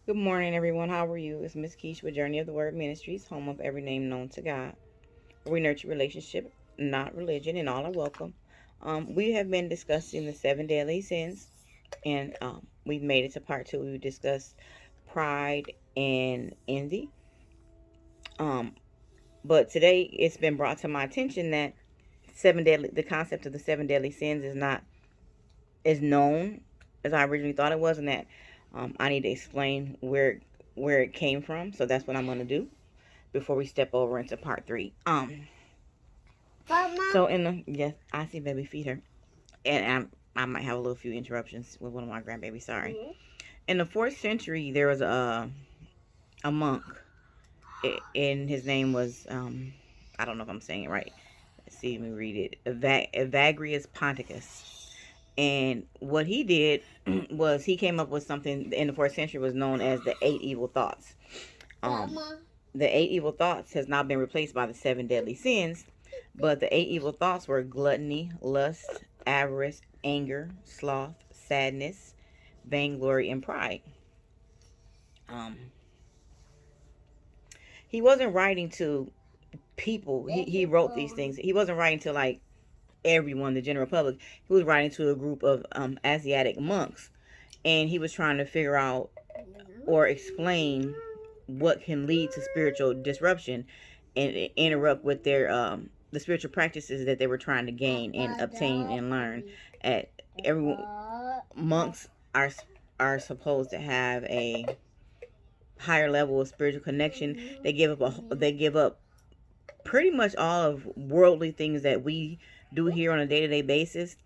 Good morning, everyone. How are you? It's Miss Keish with Journey of the Word Ministries, home of every name known to God. We nurture relationship, not religion, and all are welcome. We have been discussing the seven deadly sins, and we've made it to part two. We discussed pride and envy. Um, but today it's been brought to my attention that the concept of the seven deadly sins is not as known as I originally thought it was, and that I need to explain where it came from. So that's what I'm going to do before we step over into part three. So in the yes, I see baby feed her, and I might have a little few interruptions with one of my grandbabies. Sorry. In the fourth century, there was a monk, and his name was I don't know if I'm saying it right. Let's see, let me read it. Evagrius Ponticus. And what he did was he came up with something in the fourth century was known as the eight evil thoughts. Um, the eight evil thoughts has not been replaced by the seven deadly sins, but the eight evil thoughts were gluttony, lust, avarice, anger, sloth, sadness, vainglory, and pride. Um, he wasn't writing to people. He wrote these things. He wasn't writing to like everyone, the general public. He was writing to a group of Asiatic monks, and he was trying to figure out or explain what can lead to spiritual disruption and interrupt with their the spiritual practices that they were trying to gain and obtain and learn. At everyone, monks are supposed to have a higher level of spiritual connection. They give up pretty much all of worldly things that we do here on a day-to-day basis,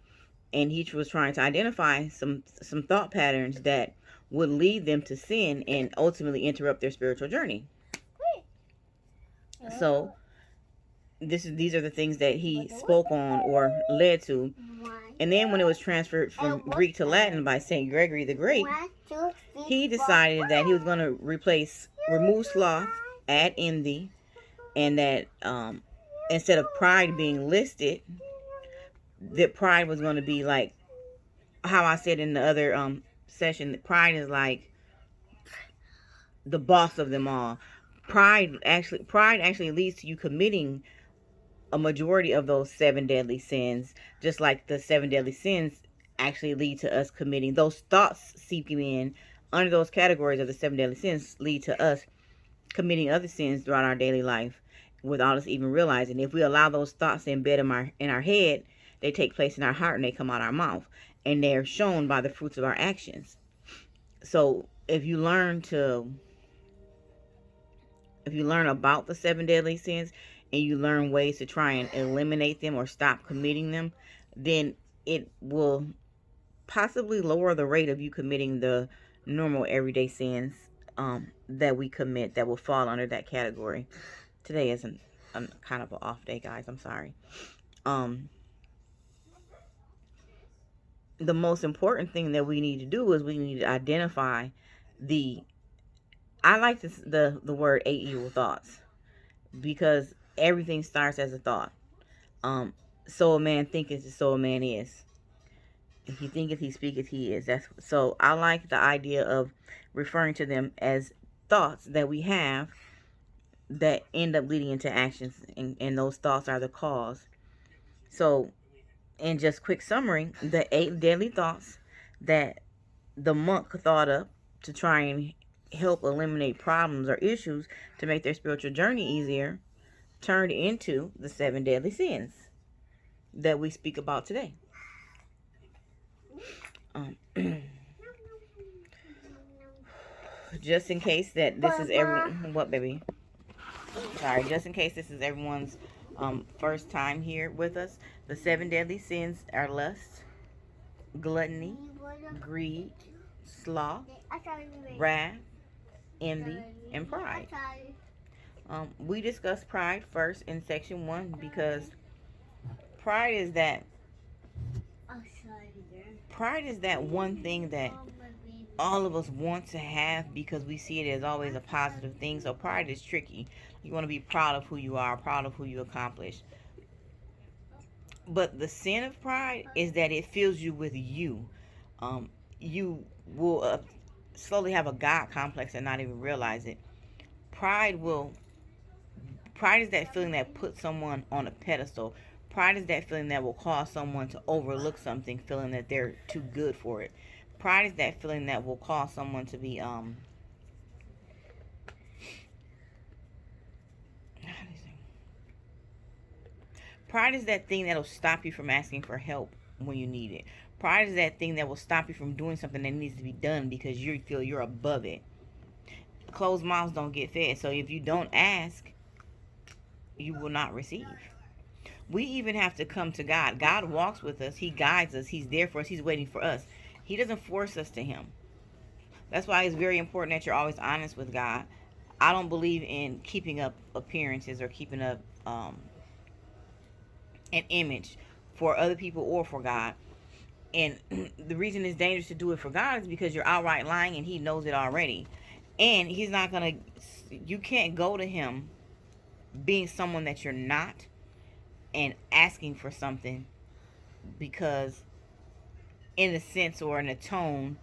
and he was trying to identify some thought patterns that would lead them to sin and ultimately interrupt their spiritual journey. So these are the things that he spoke on or led to. And then when it was transferred from Greek to Latin by Saint Gregory the Great, he decided that he was going to remove sloth, add envy, and that instead of pride being listed, that pride was going to be like how I said in the other session. That pride is like the boss of them all. Pride actually leads to you committing a majority of those seven deadly sins, just like the seven deadly sins actually lead to us committing those thoughts seeping in under those categories of the seven deadly sins lead to us committing other sins throughout our daily life without us even realizing. If we allow those thoughts to embed in our head, they take place in our heart and they come out our mouth, and they're shown by the fruits of our actions. So if you learn about the seven deadly sins and you learn ways to try and eliminate them or stop committing them, then it will possibly lower the rate of you committing the normal everyday sins that we commit that will fall under that category. Today is a kind of an off day, guys. I'm sorry. Um, the most important thing that we need to do is we need to identify the. I like the word eight evil thoughts because everything starts as a thought. Um, so a man thinketh, so a man is. If he thinketh, he speaketh, he is. That's so. I like the idea of referring to them as thoughts that we have that end up leading into actions, and those thoughts are the cause. So, in just quick summary, the eight deadly thoughts that the monk thought up to try and help eliminate problems or issues to make their spiritual journey easier turned into the seven deadly sins that we speak about today. Um, just in case that this is everyone, what baby? Sorry, just in case this is everyone's first time here with us, the seven deadly sins are lust, gluttony, greed, sloth, wrath, envy, and pride. We discussed pride first in section 1 because pride is that pride is that one thing that all of us want to have because we see it as always a positive thing. So pride is tricky. You want to be proud of who you are, proud of who you accomplish. But the sin of pride is that it fills you with you. You will slowly have a God complex and not even realize it. Pride will Pride is that feeling that puts someone on a pedestal. Pride is that feeling that will cause someone to overlook something, feeling that they're too good for it. Pride is that feeling that will cause someone to be how do you say? Pride is that thing that'll stop you from asking for help when you need it. Pride is that thing that will stop you from doing something that needs to be done because you feel you're above it. Closed mouths don't get fed. So if you don't ask, you will not receive. We even have to come to God. God walks with us. He guides us. He's there for us. He's waiting for us. He doesn't force us to Him. That's why it's very important that you're always honest with God. I don't believe in keeping up appearances or keeping up an image for other people or for God. And the reason it's dangerous to do it for God is because you're outright lying and He knows it already. And He's not going to, you can't go to Him being someone that you're not and asking for something because in a sense or in a tone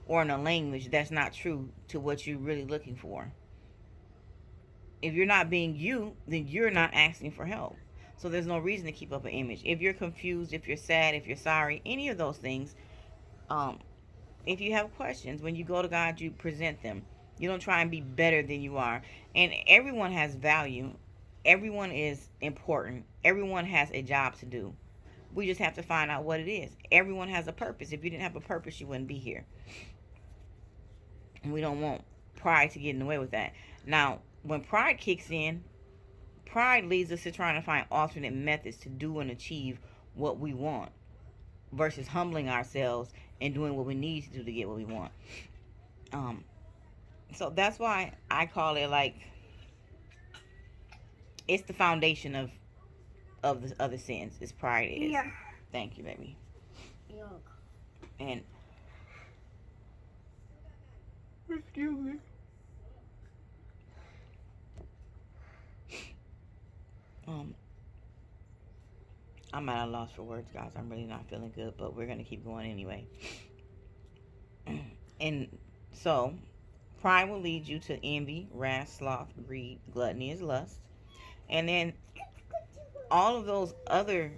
or in a language that's not true to what you're really looking for. If you're not being you, then you're not asking for help. So there's no reason to keep up an image. If you're confused, if you're sad, if you're sorry, any of those things, um, if you have questions, when you go to God, you present them. You don't try and be better than you are. And everyone has value. Everyone is important. Everyone has a job to do. We just have to find out what it is. Everyone has a purpose. If you didn't have a purpose, you wouldn't be here. And we don't want pride to get in the way with that. Now, when pride kicks in, pride leads us to trying to find alternate methods to do and achieve what we want versus humbling ourselves and doing what we need to do to get what we want. So that's why I call it like it's the foundation of the other sins. Is pride is. Yeah. Thank you, baby. Yeah. And excuse me. I'm at a loss for words, guys. I'm really not feeling good, but we're gonna keep going anyway. And so, pride will lead you to envy, wrath, sloth, greed, gluttony is lust, and then all of those other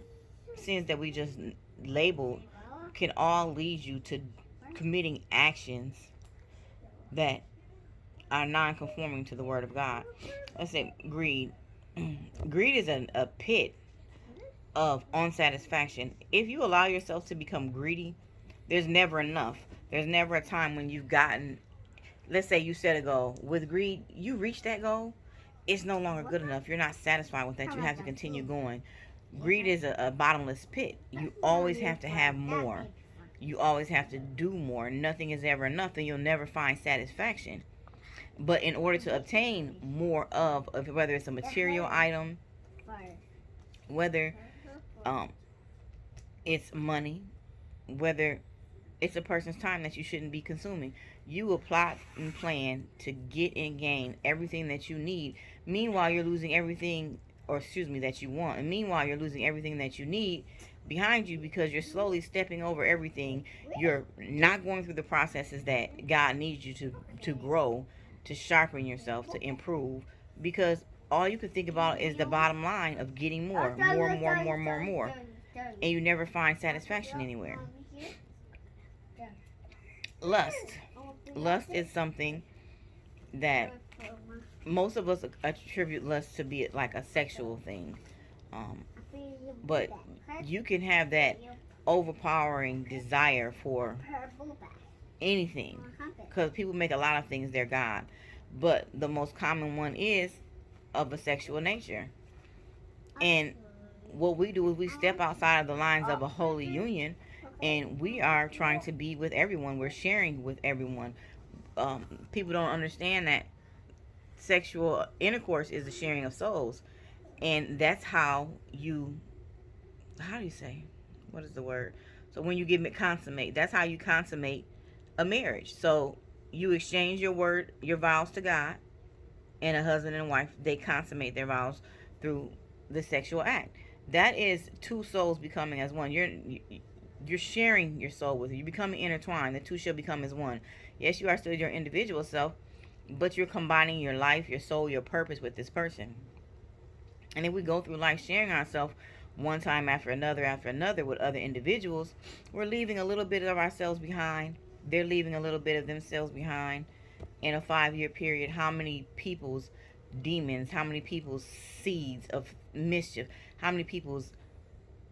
sins that we just labeled can all lead you to committing actions that are non-conforming to the Word of God. Let's say greed. Greed is a pit of unsatisfaction. If you allow yourself to become greedy, there's never enough. There's never a time when you've gotten, let's say you set a goal. With greed, you reach that goal, it's no longer good enough. You're not satisfied with that. You have to continue going. Greed is a bottomless pit. You always have to have more. You always have to do more. Nothing is ever enough, and you'll never find satisfaction. But in order to obtain more of whether it's a material item, whether it's money, whether it's a person's time that you shouldn't be consuming, you will plot and plan to get and gain everything that you need. Meanwhile, you're losing everything, or excuse me, that you want. And meanwhile, you're losing everything that you need behind you because you're slowly stepping over everything. You're not going through the processes that God needs you to grow, to sharpen yourself, to improve, because all you can think about is the bottom line of getting more, and you never find satisfaction anywhere. Lust is something that most of us attribute lust to be like a sexual thing, but you can have that overpowering desire for anything, because people make a lot of things their God, but the most common one is of a sexual nature. And what we do is we step outside of the lines of a holy union, and we are trying to be with everyone. We're sharing with everyone. People don't understand that sexual intercourse is the sharing of souls, and that's how do you say, what is the word? So when you consummate, that's how you consummate a marriage. So you exchange your vows to God, and a husband and wife, they consummate their vows through the sexual act. That is two souls becoming as one. You're sharing your soul with you. You're becoming intertwined. The two shall become as one. Yes, you are still your individual self, but you're combining your life, your soul, your purpose with this person. And if we go through life sharing ourselves one time after another with other individuals, we're leaving a little bit of ourselves behind. They're leaving a little bit of themselves behind. In a 5-year period, how many people's demons, how many people's seeds of mischief, how many people's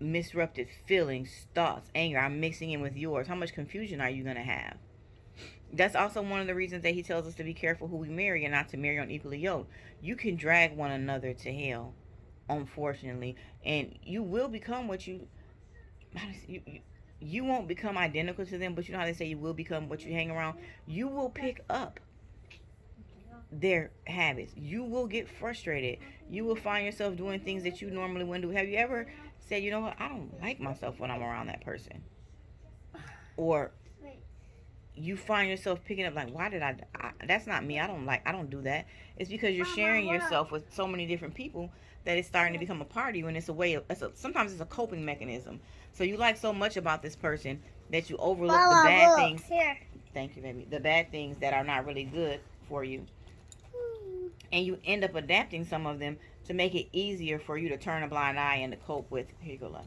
misrupted feelings, thoughts, anger are mixing in with yours? How much confusion are you going to have? That's also one of the reasons that he tells us to be careful who we marry and not to marry unequally yoked. You can drag one another to hell, unfortunately, and you will become what you won't become identical to them, but you know how they say you will become what you hang around. You will pick up their habits. You will get frustrated. You will find yourself doing things that you normally wouldn't do. Have you ever said, you know what, I don't like myself when I'm around that person? Or you find yourself picking up like, why did I that's not me. I don't do that. It's because you're sharing yourself with so many different people that it's starting to become a part of you, and it's a way of sometimes it's a coping mechanism. So you like so much about this person that you overlook the bad things. Here. Thank you, baby. The bad things that are not really good for you. And you end up adapting some of them to make it easier for you to turn a blind eye and to cope with, here you go, love,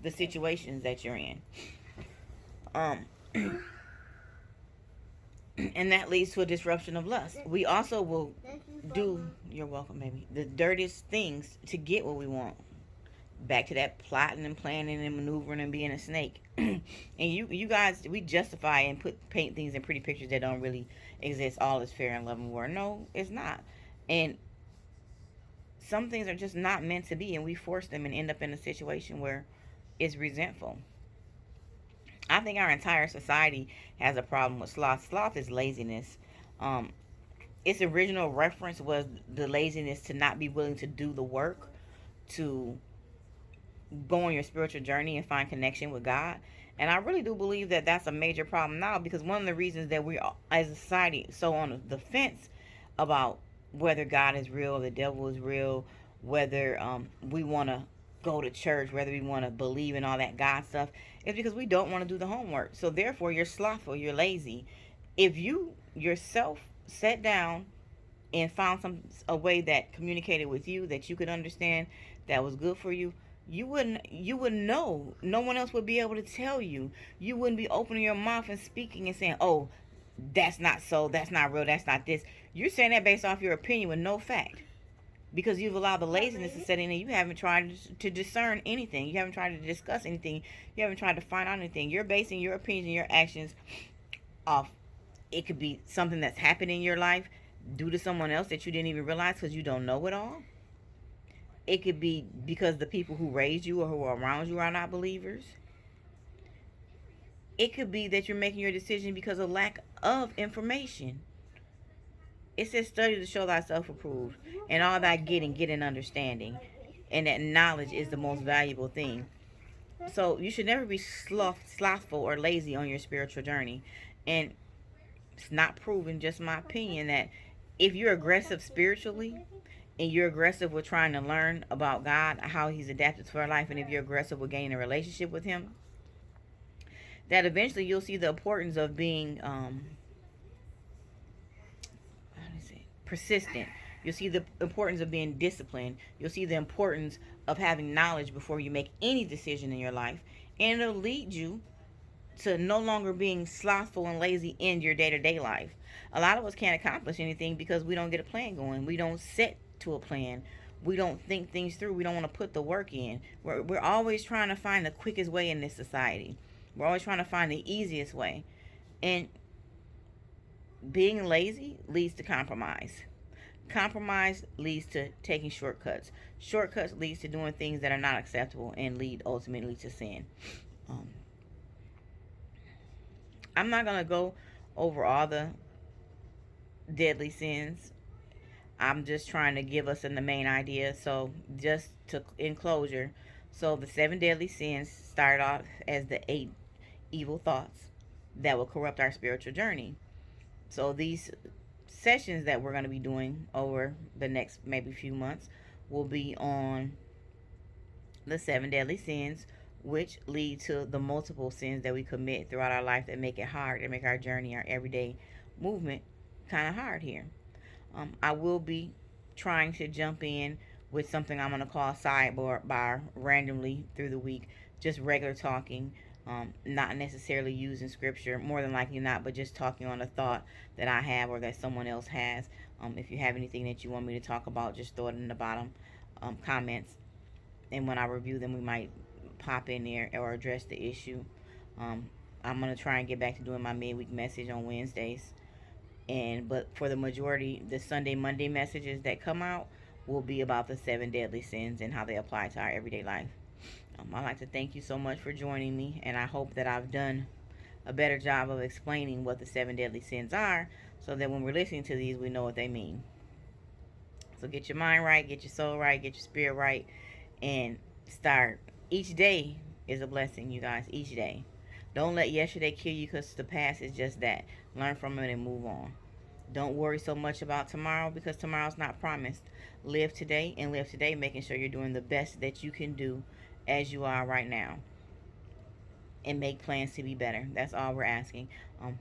the situations that you're in. Um and that leads to a disruption of lust. We also will do, you're welcome, baby, the dirtiest things to get what we want. Back to that plotting and planning and maneuvering and being a snake. And you guys, we justify and paint things in pretty pictures that don't really exist. All is fair in love and war. No, it's not. And some things are just not meant to be, and we force them and end up in a situation where it's resentful. I think our entire society has a problem with sloth. Sloth is laziness. Um, its original reference was the laziness to not be willing to do the work to go on your spiritual journey and find connection with God. And I really do believe that that's a major problem now, because one of the reasons that we as a society so on the fence about whether God is real, the devil is real, whether we want to go to church, whether we want to believe in all that God stuff, is because we don't want to do the homework. So therefore, you're slothful, you're lazy. If you yourself sat down and found a way that communicated with you that you could understand, that was good for you, you wouldn't know. No one else would be able to tell you. You wouldn't be opening your mouth and speaking and saying, oh, that's not so, that's not real, that's not this. You're saying that based off your opinion with no fact, because you've allowed the laziness to set in and you haven't tried to discern anything. You haven't tried to discuss anything. You haven't tried to find out anything. You're basing your opinions and your actions off, it could be something that's happened in your life due to someone else that you didn't even realize because you don't know it all. It could be because the people who raised you or who are around you are not believers. It could be that you're making your decision because of lack of information. It says, study to show thyself approved, and all thy getting, get an understanding. And that knowledge is the most valuable thing. So you should never be slothful or lazy on your spiritual journey. And it's not proven, just my opinion, that if you're aggressive spiritually and you're aggressive with trying to learn about God, how he's adapted to our life, and if you're aggressive with gaining a relationship with him, that eventually you'll see the importance of being persistent. You'll see the importance of being disciplined. You'll see the importance of having knowledge before you make any decision in your life. And it'll lead you to no longer being slothful and lazy in your day-to-day life. A lot of us can't accomplish anything because we don't get a plan going. We don't set to a plan. We don't think things through. We don't want to put the work in. We're always trying to find the quickest way in this society. We're always trying to find the easiest way. And being lazy leads to compromise. Compromise leads to taking shortcuts. Shortcuts leads to doing things that are not acceptable and lead ultimately to sin. I'm not going to go over all the deadly sins. I'm just trying to give us the main idea. So just to in closure, so the 7 deadly sins start off as the 8 evil thoughts that will corrupt our spiritual journey. So these sessions that we're going to be doing over the next maybe few months will be on the 7 deadly sins, which lead to the multiple sins that we commit throughout our life that make it hard, that make our journey, our everyday movement kind of hard here. I will be trying to jump in with something I'm going to call sidebar bar randomly through the week, just regular talking, not necessarily using scripture, more than likely not, but just talking on a thought that I have or that someone else has. If you have anything that you want me to talk about, just throw it in the bottom comments, and when I review them, we might pop in there or address the issue. Um, I'm gonna try and get back to doing my midweek message on Wednesdays, and but for the majority, the Sunday Monday messages that come out will be about the 7 deadly sins and how they apply to our everyday life. I'd like to thank you so much for joining me, and I hope that I've done a better job of explaining what the 7 deadly sins are, so that when we're listening to these, we know what they mean. So get your mind right, get your soul right, get your spirit right, and start. Each day is a blessing, you guys. Each day. Don't let yesterday kill you, because the past is just that. Learn from it and move on. Don't worry so much about tomorrow, because tomorrow's not promised. Live today, and live today making sure you're doing the best that you can do as you are right now, and make plans to be better. That's all we're asking.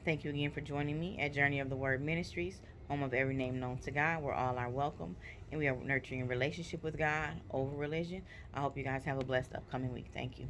Thank you again for joining me at Journey of the Word Ministries, home of every name known to God, where all are welcome, and we are nurturing a relationship with God over religion. I hope you guys have a blessed upcoming week. Thank you.